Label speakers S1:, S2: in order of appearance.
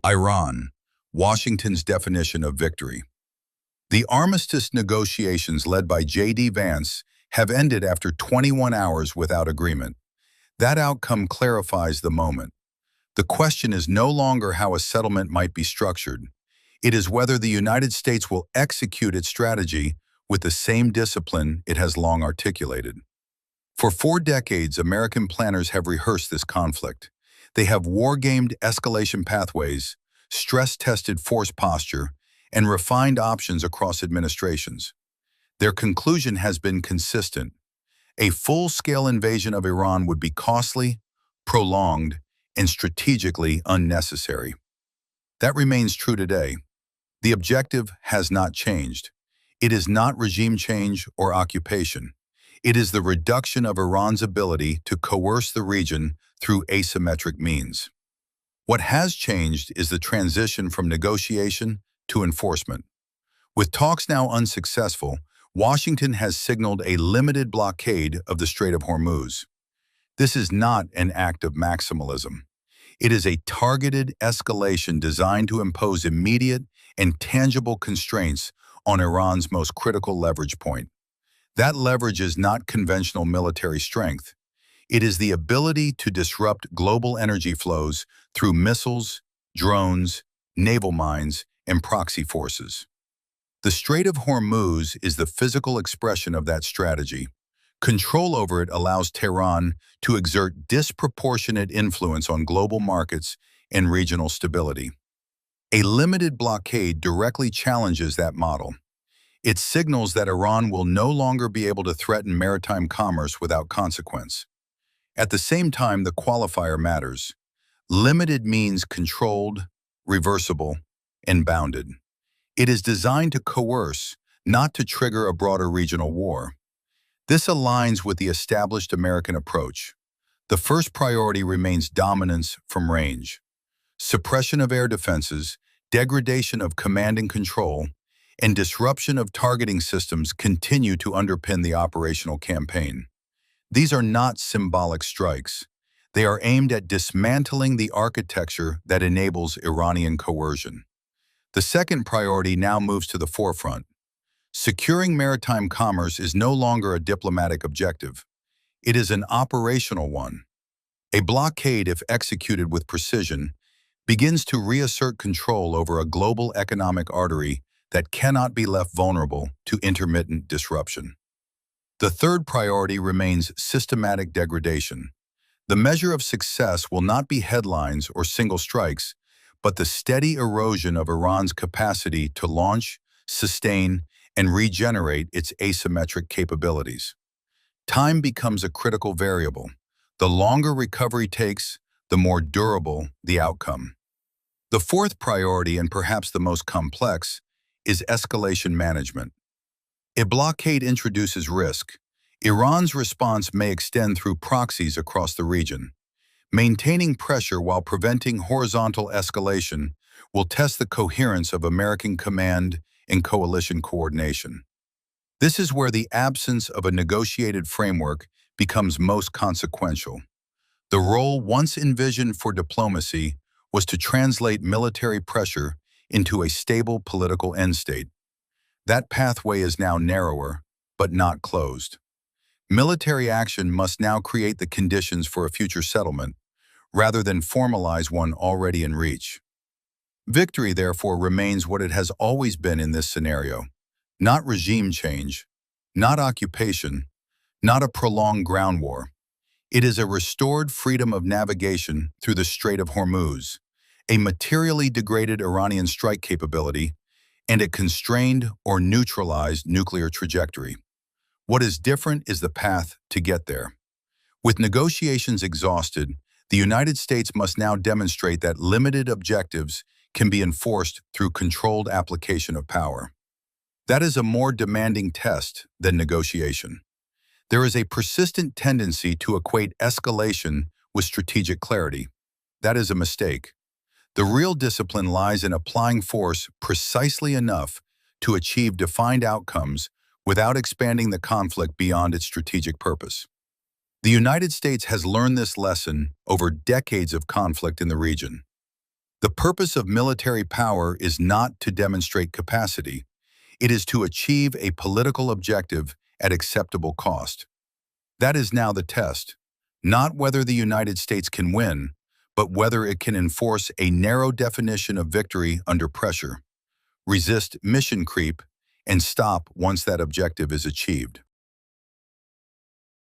S1: Iran, Washington's definition of victory. The armistice negotiations led by J.D. Vance have ended after 21 hours without agreement. That outcome clarifies the moment. The question is no longer how a settlement might be structured. It is whether the United States will execute its strategy with the same discipline it has long articulated. For 4 decades, American planners have rehearsed this conflict. They have war-gamed escalation pathways, stress-tested force posture, and refined options across administrations. Their conclusion has been consistent. A full-scale invasion of Iran would be costly, prolonged, and strategically unnecessary. That remains true today. The objective has not changed. It is not regime change or occupation. It is the reduction of Iran's ability to coerce the region through asymmetric means. What has changed is the transition from negotiation to enforcement. With talks now unsuccessful, Washington has signaled a limited blockade of the Strait of Hormuz. This is not an act of maximalism. It is a targeted escalation designed to impose immediate and tangible constraints on Iran's most critical leverage point. That leverage is not conventional military strength. It is the ability to disrupt global energy flows through missiles, drones, naval mines, and proxy forces. The Strait of Hormuz is the physical expression of that strategy. Control over it allows Tehran to exert disproportionate influence on global markets and regional stability. A limited blockade directly challenges that model. It signals that Iran will no longer be able to threaten maritime commerce without consequence. At the same time, the qualifier matters. Limited means controlled, reversible, and bounded. It is designed to coerce, not to trigger a broader regional war. This aligns with the established American approach. The first priority remains dominance from range. Suppression of air defenses, degradation of command and control, and disruption of targeting systems continue to underpin the operational campaign. These are not symbolic strikes. They are aimed at dismantling the architecture that enables Iranian coercion. The second priority now moves to the forefront. Securing maritime commerce is no longer a diplomatic objective. It is an operational one. A blockade, if executed with precision, begins to reassert control over a global economic artery that cannot be left vulnerable to intermittent disruption. The third priority remains systematic degradation. The measure of success will not be headlines or single strikes, but the steady erosion of Iran's capacity to launch, sustain, and regenerate its asymmetric capabilities. Time becomes a critical variable. The longer recovery takes, the more durable the outcome. The fourth priority, and perhaps the most complex, is escalation management. A blockade introduces risk. Iran's response may extend through proxies across the region. Maintaining pressure while preventing horizontal escalation will test the coherence of American command and coalition coordination. This is where the absence of a negotiated framework becomes most consequential. The role once envisioned for diplomacy was to translate military pressure into a stable political end state. That pathway is now narrower, but not closed. Military action must now create the conditions for a future settlement, rather than formalize one already in reach. Victory, therefore, remains what it has always been in this scenario. Not regime change, not occupation, not a prolonged ground war. It is a restored freedom of navigation through the Strait of Hormuz, a materially degraded Iranian strike capability, and a constrained or neutralized nuclear trajectory. What is different is the path to get there. With negotiations exhausted, the United States must now demonstrate that limited objectives can be enforced through controlled application of power. That is a more demanding test than negotiation. There is a persistent tendency to equate escalation with strategic clarity. That is a mistake. The real discipline lies in applying force precisely enough to achieve defined outcomes without expanding the conflict beyond its strategic purpose. The United States has learned this lesson over decades of conflict in the region. The purpose of military power is not to demonstrate capacity. It is to achieve a political objective at acceptable cost. That is now the test, not whether the United States can win, but whether it can enforce a narrow definition of victory under pressure, resist mission creep, and stop once that objective is achieved.